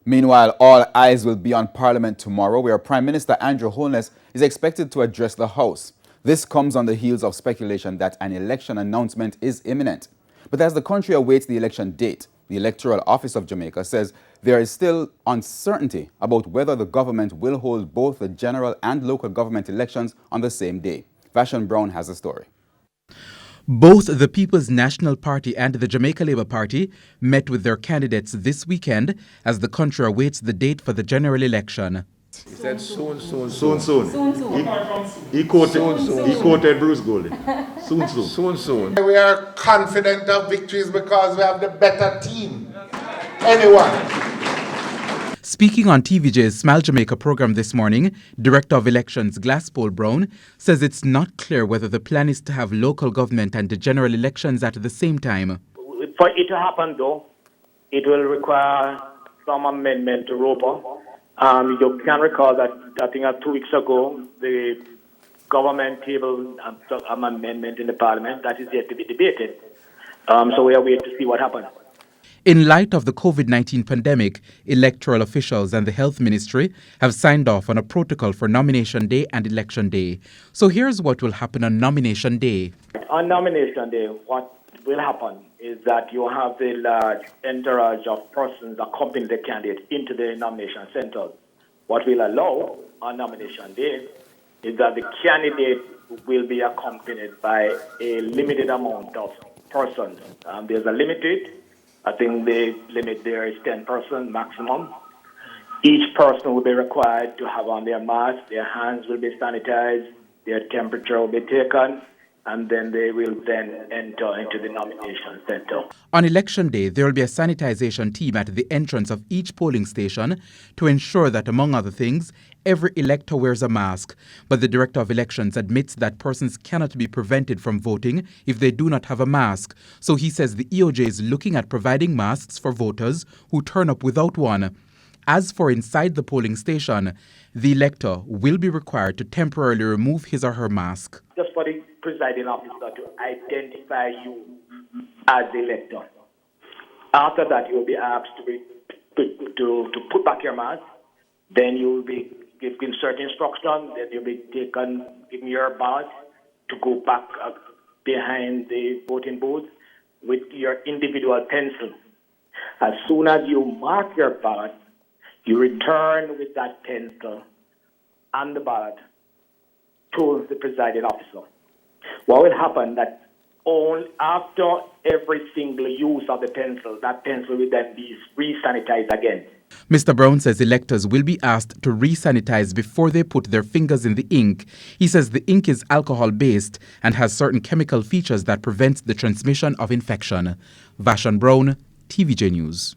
Meanwhile, all eyes will be on Parliament tomorrow, where Prime Minister Andrew Holness is expected to address the House. This comes on the heels of speculation that an election announcement is imminent. But as the country awaits the election date, the Electoral Office of Jamaica says there is still uncertainty about whether the government will hold both the general and local government elections on the same day. Vashon Brown has the story. Both the People's National Party and the Jamaica Labour Party met with their candidates this weekend as the country awaits the date for the general election. He said soon. He quoted Bruce Golding. Soon. We are confident of victories because we have the better team. Anyone. Speaking on TVJ's Smile Jamaica program this morning, Director of Elections Glasspool Brown says it's not clear whether the plan is to have local government and the general elections at the same time. For it to happen, though, it will require some amendment to ROPA. You can recall that, I think 2 weeks ago, the government tabled an amendment in the Parliament that is yet to be debated. So we are waiting to see what happens. In light of the COVID-19 pandemic, electoral officials and the Health Ministry have signed off on a protocol for Nomination Day and Election Day. So here's what will happen on Nomination Day. On Nomination Day, what will happen is that you have a large entourage of persons accompanying the candidate into the nomination centers. What will allow on Nomination Day is that the candidate will be accompanied by a limited amount of persons. There's a limited. I think the limit there is 10 persons maximum. Each person will be required to have on their mask, their hands will be sanitized, their temperature will be taken, and then they will then enter into the nomination center. On Election Day, there will be a sanitization team at the entrance of each polling station to ensure that, among other things, every elector wears a mask. But the Director of Elections admits that persons cannot be prevented from voting if they do not have a mask. So he says the EOJ is looking at providing masks for voters who turn up without one. As for inside the polling station, the elector will be required to temporarily remove his or her mask. Just for the presiding officer to identify you as the elector. After that, you will be asked to put back your mask. Then you will be given certain instructions. Then you'll be given your ballot to go back behind the voting booth with your individual pencil. As soon as you mark your ballot, you return with that pencil and the ballot to the presiding officer. What will happen that only after every single use of the pencil, that pencil will then be re-sanitized again. Mr. Brown says electors will be asked to re-sanitize before they put their fingers in the ink. He says the ink is alcohol-based and has certain chemical features that prevent the transmission of infection. Vashon Brown, TVJ News.